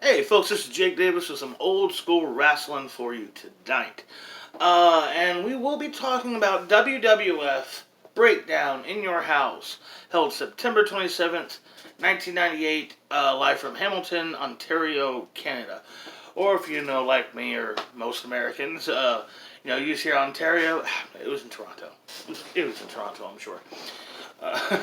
Hey folks, this is Jake Davis with some old school wrestling for you tonight. And we will be talking about WWF Breakdown in Your House, held September 27th, 1998, live from Hamilton, Ontario, Canada. Or if you know, like me or most Americans, you just hear Ontario, it was in Toronto. It was in Toronto, I'm sure. Uh,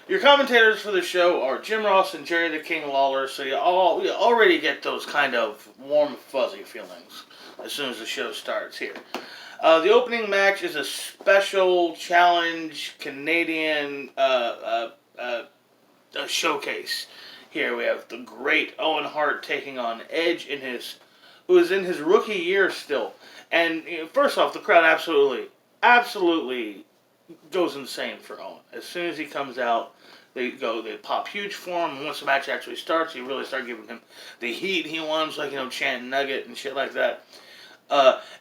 Your commentators for the show are Jim Ross and Jerry the King Lawler, so you already get those kind of warm, fuzzy feelings as soon as the show starts here. The opening match is a special challenge Canadian showcase. Here we have the great Owen Hart taking on Edge who is in his rookie year still. And first off, the crowd absolutely goes insane for Owen. As soon as he comes out, they pop huge for him. And once the match actually starts, you really start giving him the heat he wants, like chanting Nugget and shit like that.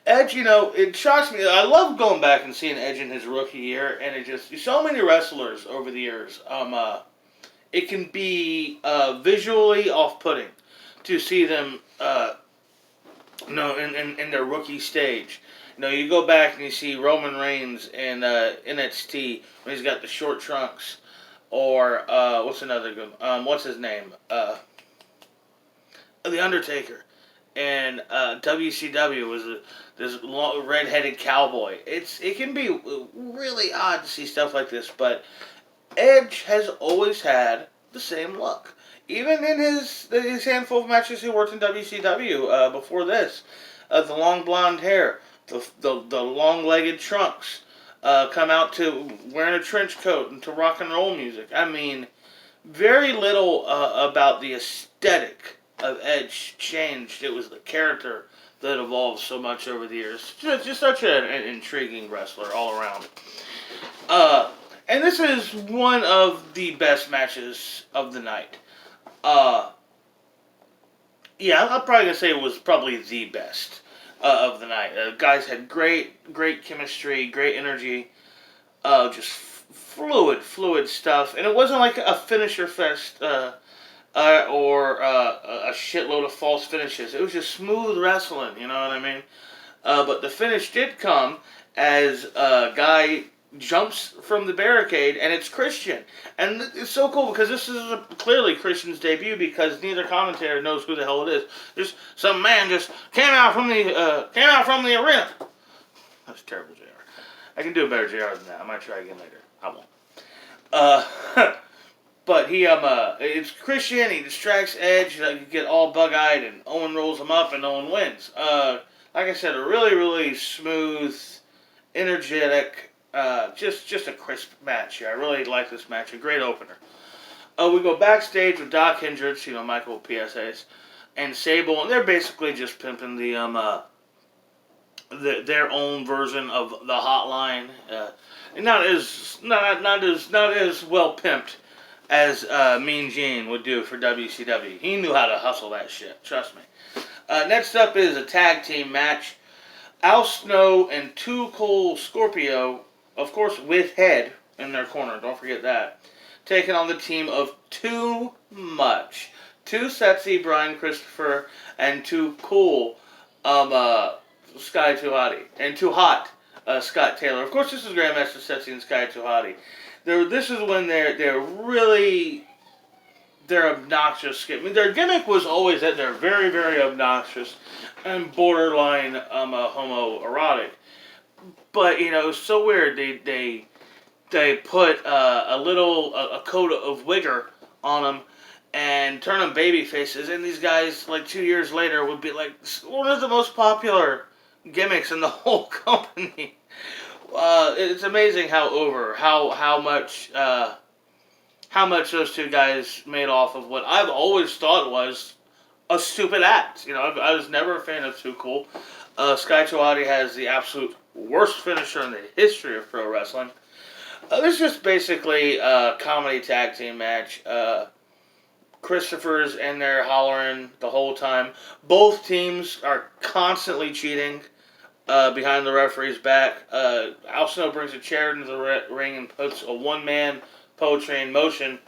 Edge, it shocks me. I love going back and seeing Edge in his rookie year, and it just so many wrestlers over the years. It can be visually off-putting to see them, in their rookie stage. You go back and you see Roman Reigns in NXT when he's got the short trunks, or what's another good? What's his name? The Undertaker, and WCW was this red-headed cowboy. It can be really odd to see stuff like this, but Edge has always had the same look. Even in his handful of matches he worked in WCW before this, the long blonde hair, the long-legged trunks, come out to wearing a trench coat and to rock and roll music. I mean, very little about the aesthetic of Edge changed. It was the character that evolved so much over the years. Just such an intriguing wrestler all around. And this is one of the best matches of the night. Yeah, I'm probably going to say it was probably the best of the night. Guys had great chemistry, great energy, just fluid stuff. And it wasn't like a finisher fest or a shitload of false finishes. It was just smooth wrestling, you know what I mean? But the finish did come as a guy jumps from the barricade, and it's Christian. And it's so cool because this is clearly Christian's debut, because neither commentator knows who the hell it is. Just some man just came out from the arena. That's terrible, JR. I can do a better JR than that. I might try again later. I won't. But it's Christian. He distracts Edge. You get all bug-eyed, and Owen rolls him up, and Owen wins. Like I said, a really smooth, energetic, just a crisp match here. I really like this match. A great opener. We go backstage with Doc Hendricks, Michael PSAs, and Sable, and they're basically just pimping their own version of the Hotline. Not as well pimped as Mean Gene would do for WCW. He knew how to hustle that shit. Trust me. Next up is a tag team match. Al Snow and Too Cool Scorpio, of course, with Head in their corner. Don't forget that. Taking on the team of Too Much. Too Sexy Brian Christopher, and Too Cool Sky Tuhati. And Too Hot Scott Taylor. Of course, this is Grandmaster Sexy and Sky Tuhati. This is when they're obnoxious. I mean, their gimmick was always that they're very obnoxious and borderline homoerotic. But it's so weird. They put a coat of Wigger on them and turn them baby faces, and these guys, like 2 years later, would be like one of the most popular gimmicks in the whole company. It's amazing how much those two guys made off of what I've always thought was a stupid act. I was never a fan of Too Cool. Sky Tuhati has the absolute worst finisher in the history of pro wrestling. This is just basically a comedy tag team match. Christopher's in there hollering the whole time. Both teams are constantly cheating behind the referee's back. Al Snow brings a chair into the ring and puts a one-man poetry in motion.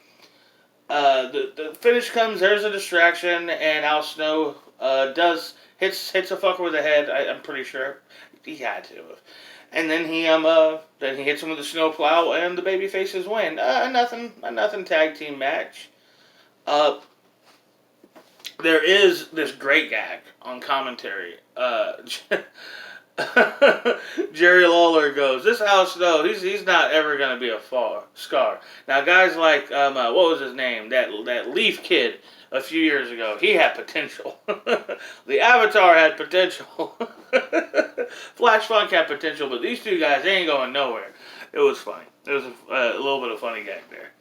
The finish comes. There's a distraction, and Al Snow hits a fucker with the head. I'm pretty sure he had to. And then he hits him with the snowplow, and the baby faces win. A nothing tag team match. Uh, there is this great gag on commentary. Jerry Lawler goes, "This Al Snow, he's not ever gonna be a scar." Now, guys like what was his name? That Leaf kid a few years ago. He had potential. The Avatar had potential. Flash Funk had potential, but these two guys, they ain't going nowhere. It was funny. There was a little bit of funny gag there.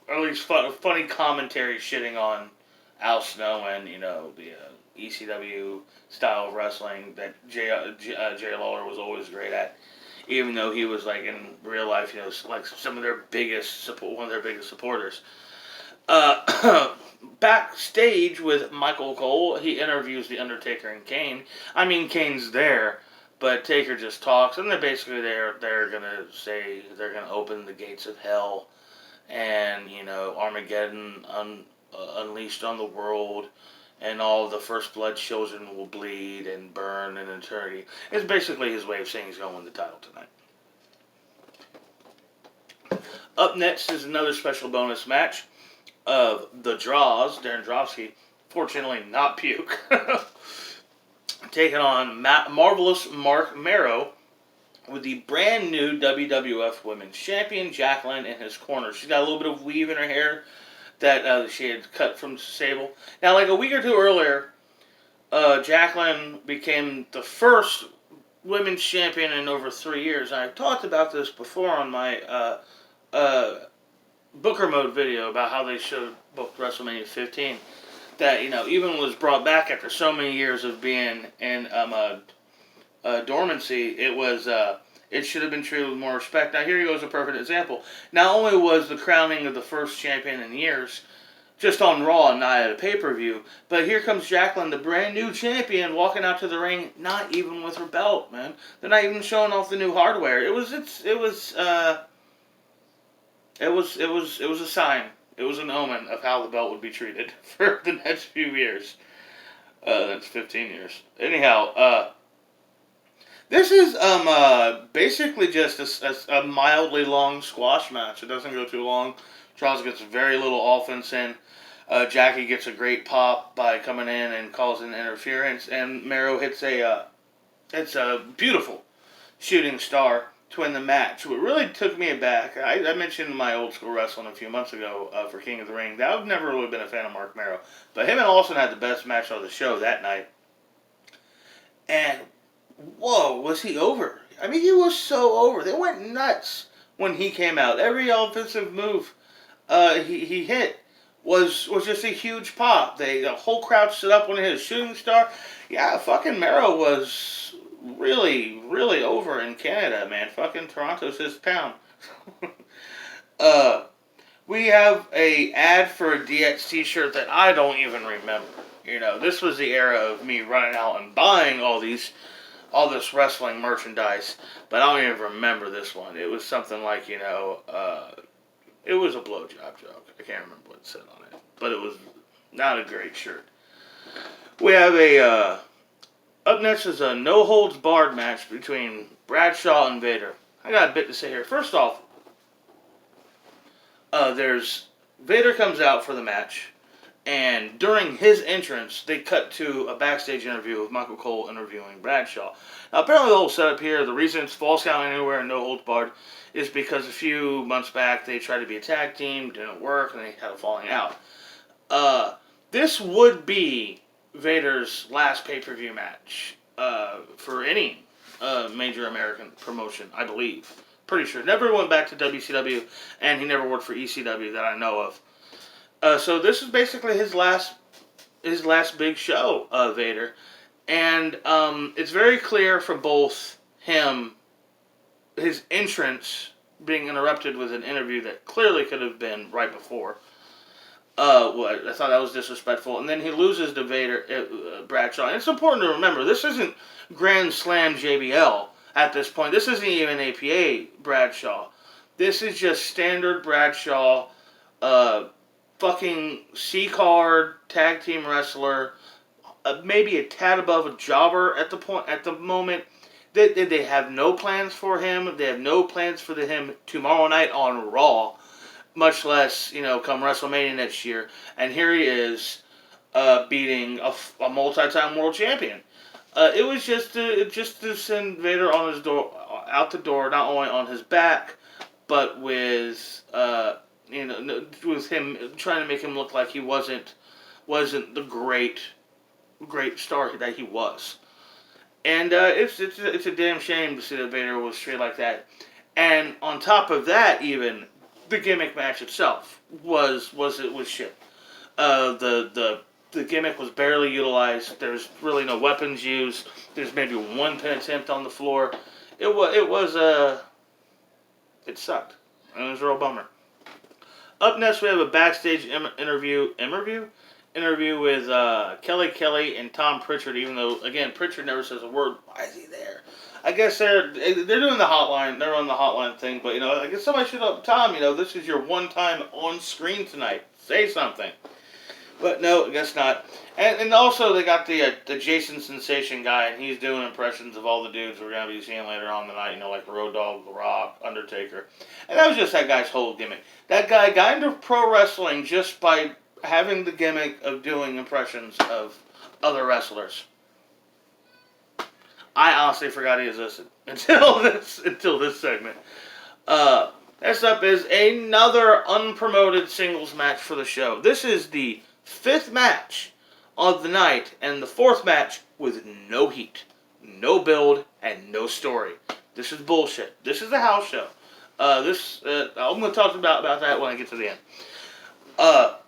Or at least funny commentary shitting on Al Snow and the ECW style of wrestling that Jerry Lawler was always great at, even though he was like in real life, like some of their one of their biggest supporters. Backstage with Michael Cole, he interviews The Undertaker and Kane. I mean, Kane's there, but Taker just talks, and they're basically they're gonna say they're gonna open the gates of hell, and Armageddon unleashed on the world, and all the first blood children will bleed and burn in eternity. It's basically his way of saying he's gonna win the title tonight. Up next is another special bonus match of the Draws, Darren Drofsky, fortunately not Puke, taking on Marvelous Marrow with the brand new WWF Women's Champion, Jacqueline, in his corner. She's got a little bit of weave in her hair that she had cut from Sable. Now, like a week or two earlier, Jacqueline became the first women's champion in over 3 years. I've talked about this before on my Booker Mode video about how they showed booked WrestleMania 15. That, even was brought back after so many years of being in dormancy, it should have been treated with more respect. Now, here goes a perfect example. Not only was the crowning of the first champion in years just on Raw and not at a pay-per-view, but here comes Jacqueline, the brand new champion, walking out to the ring, not even with her belt, man. They're not even showing off the new hardware. It was a sign. It was an omen of how the belt would be treated for the next few years. That's 15 years. Anyhow, this is basically just a mildly long squash match. It doesn't go too long. Charles gets very little offense in. Jackie gets a great pop by coming in and causing interference, and Marrow hits a beautiful shooting star to win the match. What really took me aback, I mentioned my old school wrestling a few months ago for King of the Ring. I've never really been a fan of Mark Marrow, but him and Austin had the best match of the show that night. And whoa, was he over? I mean, he was so over. They went nuts when he came out. Every offensive move he hit was just a huge pop. The whole crowd stood up when he hit a shooting star. Yeah, fucking Marrow was really, really over in Canada, man. Fucking Toronto's his town. We have a ad for a DX t-shirt that I don't even remember. This was the era of me running out and buying all this wrestling merchandise, but I don't even remember this one. It was something like, it was a blowjob joke. I can't remember what it said on it, but it was not a great shirt. We have up next is a no-holds-barred match between Bradshaw and Vader. I got a bit to say here. First off, Vader comes out for the match, and during his entrance, they cut to a backstage interview of Michael Cole interviewing Bradshaw. Now, apparently the whole setup here, the reason it's Falls Count Anywhere and No Holds Barred, is because a few months back they tried to be a tag team, didn't work, and they had a falling out. This would be Vader's last pay-per-view match for any major American promotion, I believe. Pretty sure. Never went back to WCW, and he never worked for ECW that I know of. So this is basically his last big show, Vader. And it's very clear from both his entrance being interrupted with an interview that clearly could have been right before. I thought that was disrespectful. And then he loses to Bradshaw. And it's important to remember, this isn't Grand Slam JBL at this point. This isn't even APA Bradshaw. This is just standard Bradshaw fucking C-card tag team wrestler, maybe a tad above a jobber at the moment. They have no plans for him. They have no plans for him tomorrow night on Raw, much less come WrestleMania next year. And here he is, beating a multi-time world champion. It was just to send Vader on his door out the door, not only on his back, but with with him trying to make him look like he wasn't the great star that he was. And it's a damn shame to see that Vader was straight like that. And on top of that, even the gimmick match itself was shit. The gimmick was barely utilized. There's really no weapons used. There's maybe one pin attempt on the floor. It sucked. And it was a real bummer. Up next, we have a backstage interview with Kelly and Tom Pritchard. Even though, again, Pritchard never says a word. Why is he there? I guess they're doing the hotline. They're on the hotline thing. But I guess somebody should have Tom. This is your one time on screen tonight. Say something. But no, I guess not. And also they got the Jason Sensation guy, and he's doing impressions of all the dudes we're going to be seeing later on the night, like Road Dogg, The Rock, Undertaker. And that was just that guy's whole gimmick. That guy got into pro wrestling just by having the gimmick of doing impressions of other wrestlers. I honestly forgot he existed until this segment. Next up is another unpromoted singles match for the show. This is the 5th match of the night, and the 4th match with no heat, no build, and no story. This is bullshit. This is a house show. I'm going to talk about that when I get to the end. But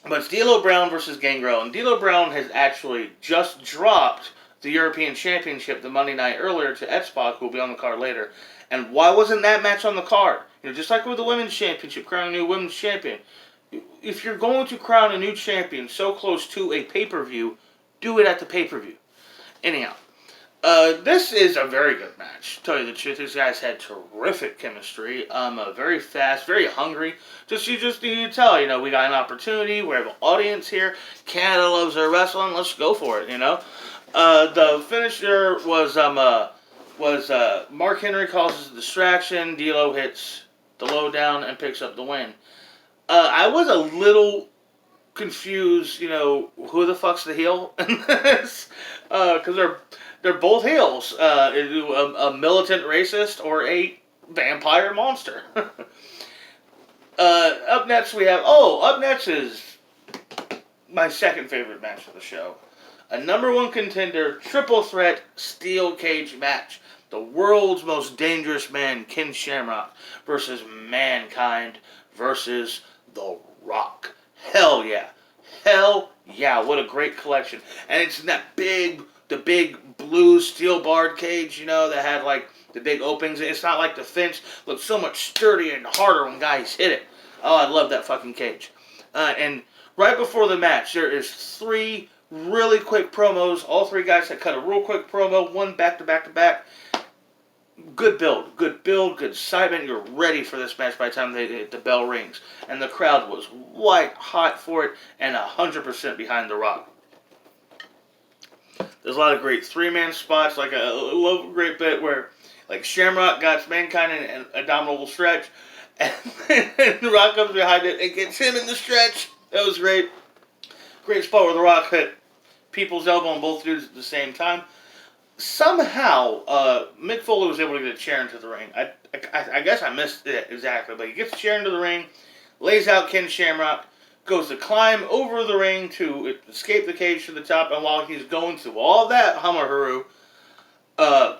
it's D'Lo Brown versus Gangrel, and D'Lo Brown has actually just dropped the European Championship the Monday night earlier to X-Pac, who will be on the card later. And why wasn't that match on the card? Just like with the Women's Championship, crowning a new Women's Champion. If you're going to crown a new champion so close to a pay-per-view, do it at the pay-per-view. Anyhow, this is a very good match. To tell you the truth, these guys had terrific chemistry. Very fast, very hungry. You just need to tell, we got an opportunity. We have an audience here. Canada loves their wrestling. Let's go for it, The finisher was Mark Henry causes a distraction. D'Lo hits the lowdown and picks up the win. I was a little confused, who the fuck's the heel in this? Because they're both heels. A militant racist or a vampire monster. Up next is my second favorite match of the show. A number 1 contender, triple threat, steel cage match. The world's most dangerous man, Ken Shamrock, versus Mankind versus The Rock. Hell yeah. Hell yeah. What a great collection. And it's in the big blue steel barred cage, that had like the big openings. It's not like the fence. It looks so much sturdier and harder when guys hit it. Oh, I love that fucking cage. And right before the match, there is 3 really quick promos. All 3 guys had cut a real quick promo, one back to back to back. Good build, good excitement. You're ready for this match by the time the bell rings. And the crowd was white hot for it and 100% behind The Rock. There's a lot of great 3-man spots. Like I love a great bit where like Shamrock got Mankind in an abdominal stretch. And The Rock comes behind it and gets him in the stretch. That was great. Great spot where The Rock hit people's elbow on both dudes at the same time. Somehow, Mick Foley was able to get a chair into the ring. I guess I missed it exactly, but he gets a chair into the ring, lays out Ken Shamrock, goes to climb over the ring to escape the cage to the top, and while he's going through all that hummer-huroo,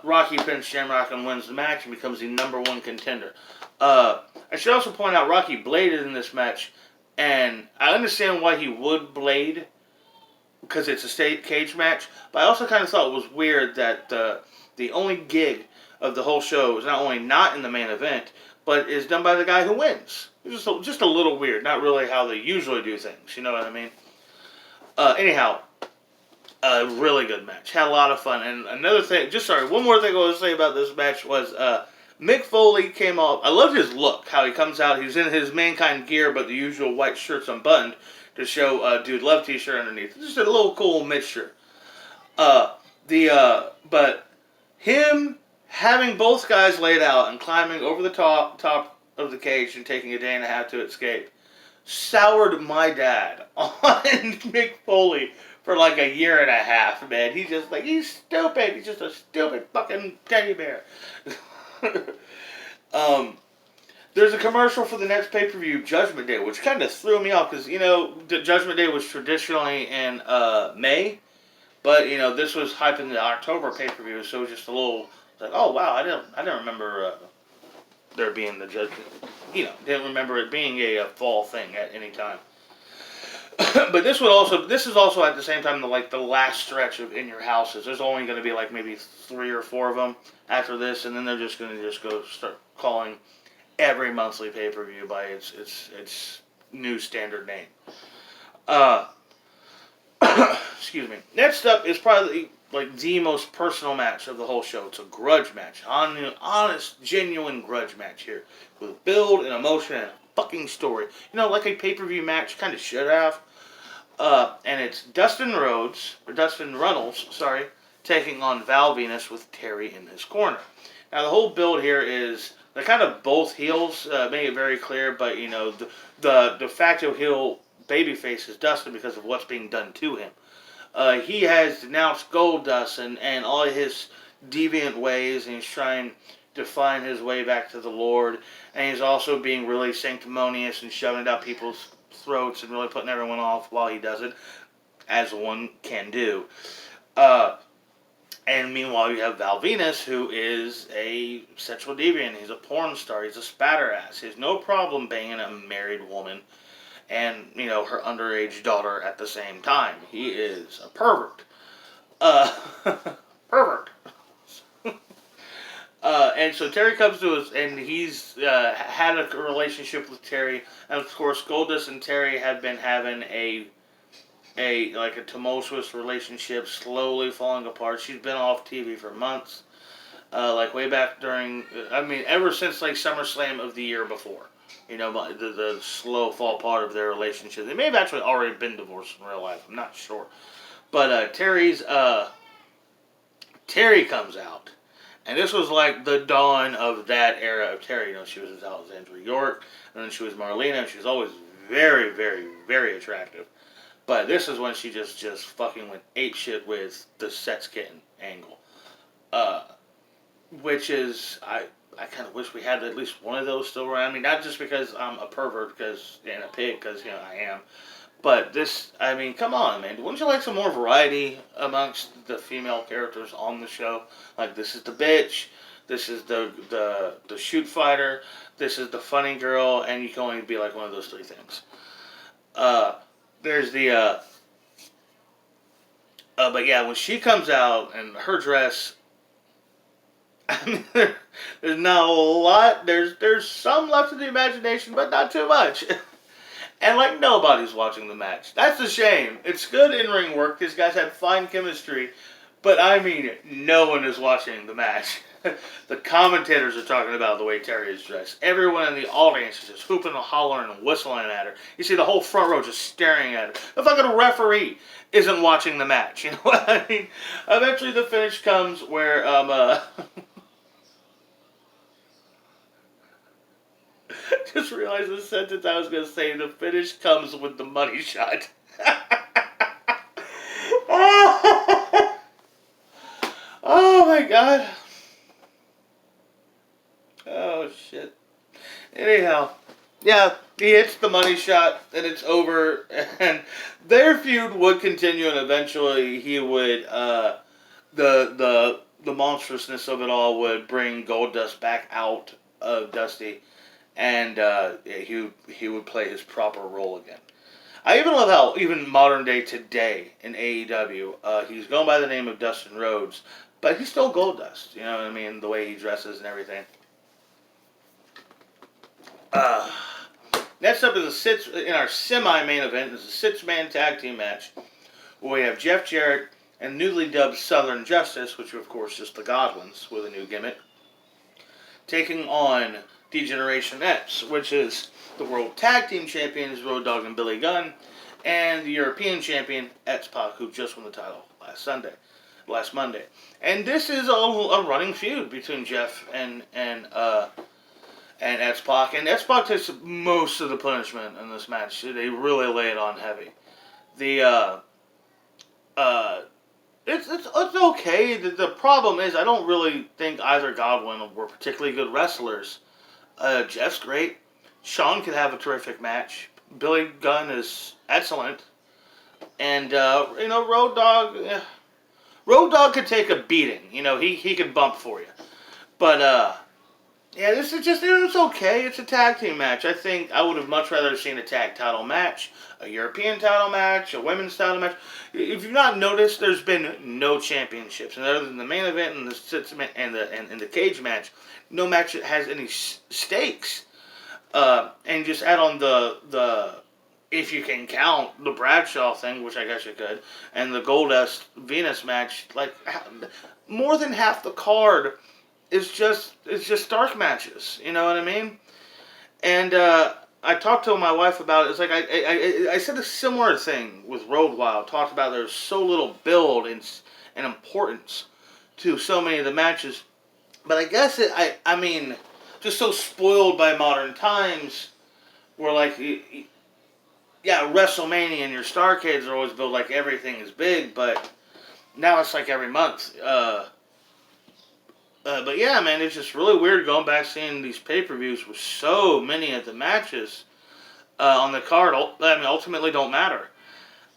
Rocky pins Shamrock and wins the match and becomes the number 1 contender. I should also point out Rocky bladed in this match, and I understand why he would blade, because it's a state cage match, but I also kind of thought it was weird that the only gig of the whole show is not only not in the main event, but is done by the guy who wins. It's just a little weird, not really how they usually do things, you know what I mean? Anyhow, a really good match. Had a lot of fun. And another thing, one more thing I want to say about this match was Mick Foley came off. I loved his look. How he comes out. He's in his Mankind gear, but the usual white shirt's unbuttoned to show Dude Love T-shirt underneath. Just a little cool mixture. But him having both guys laid out and climbing over the top of the cage and taking a day and a half to escape soured my dad on Mick Foley for like a year and a half, man. He's just like, he's stupid. He's just a stupid fucking teddy bear. There's a commercial for the next pay-per-view, Judgment Day, which kind of threw me off because, Judgment Day was traditionally in May, but, this was hyping the October pay-per-view, so it was just a little, like, oh, wow, I didn't remember there being the Judgment, didn't remember it being a fall thing at any time. But this is also at the same time the last stretch of In Your Houses. There's only going to be like maybe 3 or 4 of them after this, and then they're just going to go start calling every monthly pay-per-view by its new standard name. Excuse me. Next up is probably the most personal match of the whole show. It's a grudge match, honest, genuine grudge match here with build and emotion and a fucking story. Like a pay-per-view match kind of should have. And it's Dustin Runnels, taking on Val Venus with Terry in his corner. Now the whole build here is they're kind of both heels, make it very clear, but the de facto heel babyface is Dustin because of what's being done to him. He has denounced Goldust and all of his deviant ways, and he's trying to find his way back to the Lord, and he's also being really sanctimonious and shoving it down people's throats and really putting everyone off while he does it, as one can do. And meanwhile, you have Val Venus, who is a sexual deviant. He's a porn star. He's a spatter ass. He has no problem banging a married woman and, her underage daughter at the same time. He is a pervert. Pervert. And so Terry comes to us, and he's had a relationship with Terry. And of course, Goldust and Terry have been having a tumultuous relationship, slowly falling apart. She's been off TV for months, way back during, ever since SummerSlam of the year before. The slow fall apart of their relationship. They may have actually already been divorced in real life. I'm not sure, but Terry comes out, and this was like the dawn of that era of Terry. She was Alexandra York, and then she was Marlena, and she was always very, very, very attractive. But this is when she just fucking went apeshit with the sex kitten angle. Which is, I kind of wish we had at least one of those still around. Not just because I'm a pervert and a pig, because, I am. But this, come on, man. Wouldn't you like some more variety amongst the female characters on the show? This is the bitch, this is the shoot fighter, this is the funny girl, and you can only be one of those 3 things. There's the, but yeah, when she comes out and her dress, there's not a lot, there's some left in the imagination, but not too much. And nobody's watching the match. That's a shame. It's good in-ring work. These guys had fine chemistry, but no one is watching the match. The commentators are talking about the way Terry is dressed. Everyone in the audience is just hooping and hollering and whistling at her. You see the whole front row just staring at her. The fucking referee isn't watching the match. You know what I mean? Eventually the finish comes where, just realized the sentence I was going to say. The finish comes with the money shot. Oh my god. Oh shit. Anyhow, yeah, he hits the money shot and it's over, and their feud would continue, and eventually he would the monstrousness of it all would bring Goldust back out of Dusty, and he would play his proper role again. I even love how even modern day today in AEW, he's going by the name of Dustin Rhodes, but he's still Goldust. You know what I mean? The way he dresses and everything. Next up is in our semi-main event, is a 6-man tag team match where we have Jeff Jarrett and newly dubbed Southern Justice, which are of course just the Goblins with a new gimmick, taking on D-Generation X, which is the World Tag Team Champions, Road Dogg and Billy Gunn, and the European Champion, X-Pac, who just won the title last Monday. And this is a running feud between Jeff and X-Pac. And X-Pac takes most of the punishment in this match. They really lay it on heavy. It's okay. The problem is I don't really think either Goblin were particularly good wrestlers. Jeff's great. Sean could have a terrific match. Billy Gunn is excellent. And, Road Dogg... Road Dogg could take a beating. He could bump for you. But, this is just... It's okay. It's a tag team match. I think I would have much rather seen a tag title match, a European title match, a women's title match. If you've not noticed, there's been no championships. And other than the main event and the cage match, no match that has any stakes. And just add on the if you can count the Bradshaw thing, which I guess you could, and the Goldust Venus match, like more than half the card is just dark matches. You know what I mean? And I talked to my wife about it. It's like I said a similar thing with Road Wild. Talked about there's so little build and importance to so many of the matches, but I guess just so spoiled by modern times, where WrestleMania and your Starcades are always built like everything is big, but now it's like every month. But yeah, man, it's just really weird going back seeing these pay-per-views with so many of the matches on the card. Ultimately don't matter.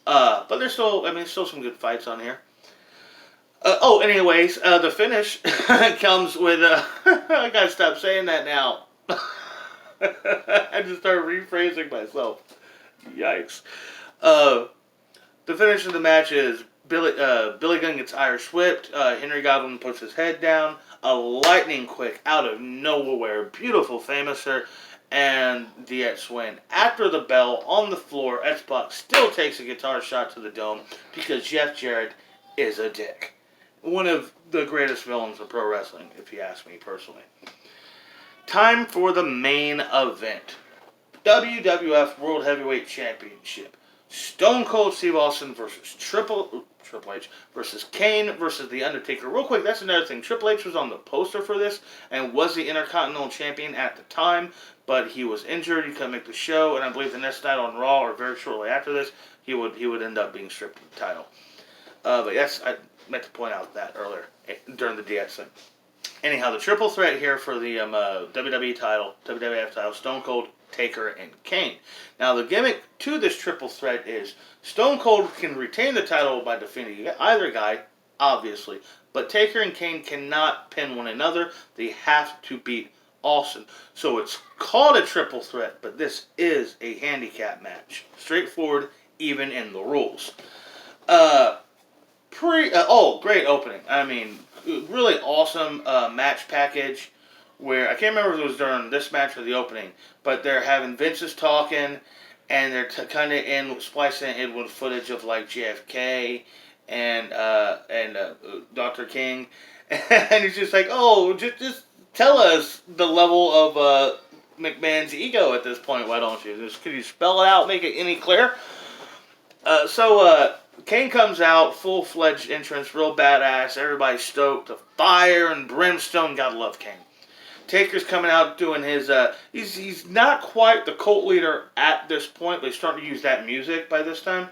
But there's still some good fights on here. Anyways, the finish comes with, I gotta stop saying that now. I just started rephrasing myself. Yikes. The finish of the match is Billy Gunn gets Irish whipped. Henry Goblin puts his head down. A lightning quick out of nowhere. Beautiful famouser. And the X win. After the bell, on the floor, X-Pac still takes a guitar shot to the dome because Jeff Jarrett is a dick. One of the greatest villains of pro wrestling, if you ask me personally. Time for the main event. WWF World Heavyweight Championship. Stone Cold Steve Austin versus Triple H versus Kane versus The Undertaker. Real quick, that's another thing. Triple H was on the poster for this and was the Intercontinental Champion at the time, but he was injured. He couldn't make the show, and I believe the next night on Raw or very shortly after this, he would end up being stripped of the title. But yes, I meant to point out that earlier during the DX thing. Anyhow, the triple threat here for the WWE title, WWF title, Stone Cold, Taker, and Kane. Now, the gimmick to this triple threat is Stone Cold can retain the title by defeating either guy, obviously, but Taker and Kane cannot pin one another. They have to beat Austin. So it's called a triple threat, but this is a handicap match. Straightforward, even in the rules. Great opening. I mean, really awesome match package where, I can't remember if it was during this match or the opening, but they're having Vince's talking, and they're kind of splicing in with footage of like JFK and Dr. King, and he's just like, just tell us the level of McMahon's ego at this point, why don't you? Could you spell it out, make it any clearer? Kane comes out, full-fledged entrance, real badass, everybody's stoked, the fire and brimstone, gotta love Kane. Taker's coming out doing his, he's not quite the cult leader at this point, but he's starting to use that music by this time.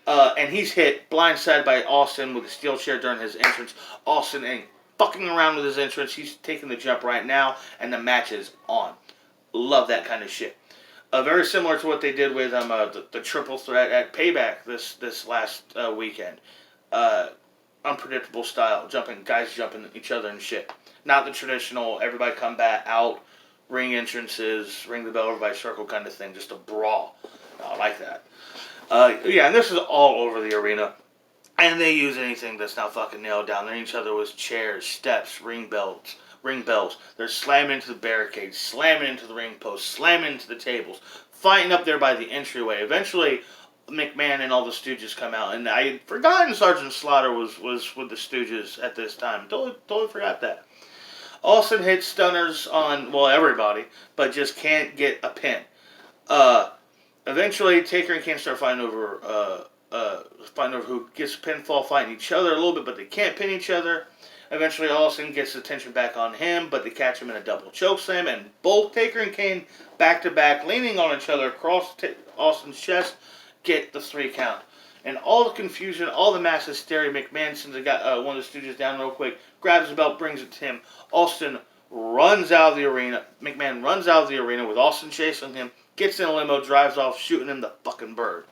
And he's hit blindside by Austin with a steel chair during his entrance. Austin ain't fucking around with his entrance, he's taking the jump right now, and the match is on. Love that kind of shit. Very similar to what they did with the triple threat at Payback this last weekend. Unpredictable style, guys jumping each other and shit. Not the traditional everybody come back out, ring entrances, ring the bell, everybody circle kind of thing. Just a brawl. I like that. And this is all over the arena. And they use anything that's not fucking nailed down. They're each other with chairs, steps, ring bells. They're slamming into the barricades, slamming into the ring posts, slamming into the tables, fighting up there by the entryway. Eventually, McMahon and all the Stooges come out, and I had forgotten Sergeant Slaughter was with the Stooges at this time. Totally forgot that. Austin hits stunners on, well, everybody, but just can't get a pin. Uh, Eventually, Taker and Kane start fighting over who gets a pinfall, fighting each other a little bit, but they can't pin each other. Eventually, Austin gets the attention back on him, but they catch him in a double chokeslam, and both Taker and Kane, back to back, leaning on each other across Austin's chest, get the 3 count. And all the confusion, all the mass hysteria, McMahon sends one of the Stooges down real quick, grabs the belt, brings it to him. Austin runs out of the arena. McMahon runs out of the arena with Austin chasing him, gets in a limo, drives off, shooting him the fucking bird.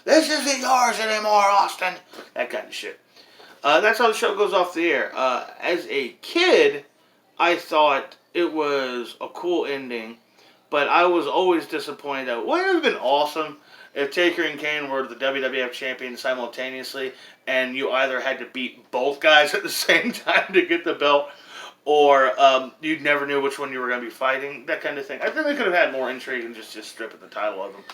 This isn't yours anymore, Austin. That kind of shit. That's how the show goes off the air. As a kid, I thought it was a cool ending, but I was always disappointed that wouldn't it have been awesome if Taker and Kane were the WWF champions simultaneously, and you either had to beat both guys at the same time to get the belt, or you never knew which one you were going to be fighting, that kind of thing. I think they could have had more intrigue and just stripping the title of them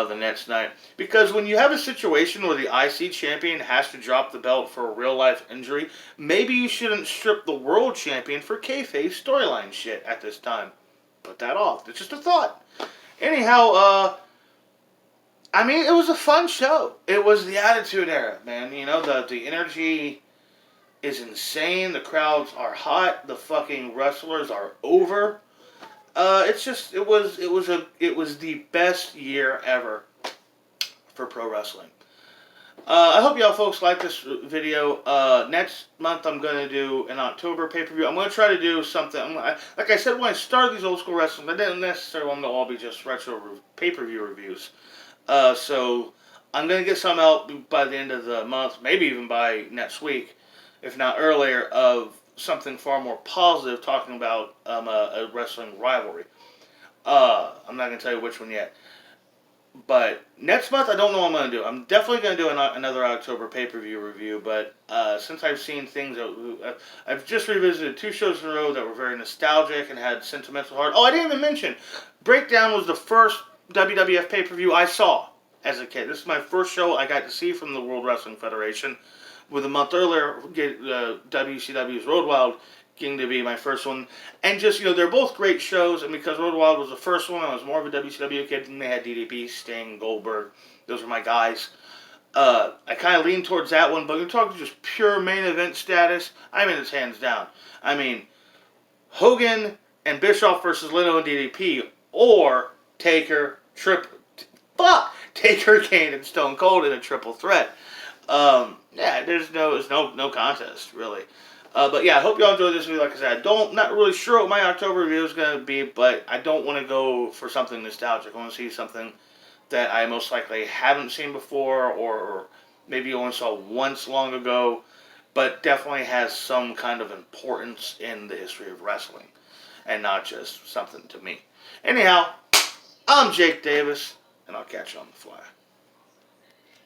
the next night. Because when you have a situation where the IC champion has to drop the belt for a real-life injury, maybe you shouldn't strip the world champion for kayfabe storyline shit at this time. Put that off. It's just a thought. Anyhow, I mean, it was a fun show. It was the Attitude Era, man. You know, the energy is insane. The crowds are hot. The fucking wrestlers are over. It was the best year ever for pro wrestling. I hope y'all folks like this video. Next month I'm going to do an October pay-per-view. I'm going to try to do something. Like I said when I started these old school wrestling, I didn't necessarily want them to all be just retro pay-per-view reviews. So I'm going to get some out by the end of the month, maybe even by next week, if not earlier, of something far more positive, talking about a wrestling rivalry. I'm not going to tell you which one yet. But next month, I don't know what I'm going to do. I'm definitely going to do another October pay-per-view review, but since I've seen things, I've just revisited 2 shows in a row that were very nostalgic and had sentimental heart. Oh, I didn't even mention, Breakdown was the first WWF pay-per-view I saw as a kid. This is my first show I got to see from the World Wrestling Federation, with a month earlier, WCW's Road Wild getting to be my first one. And just, you know, they're both great shows, and because Road Wild was the first one, I was more of a WCW kid, and they had DDP, Sting, Goldberg. Those were my guys. I kind of leaned towards that one, but we're talking just pure main event status. I mean, it's hands down. I mean, Hogan and Bischoff versus Leno and DDP, or Taker, Taker, Kane, and Stone Cold in a triple threat. Yeah, there's no contest, really. But yeah, I hope y'all enjoyed this video. Like I said, not really sure what my October review is going to be, but I don't want to go for something nostalgic. I want to see something that I most likely haven't seen before, or maybe only saw once long ago, but definitely has some kind of importance in the history of wrestling, and not just something to me. Anyhow, I'm Jake Davis, and I'll catch you on the fly.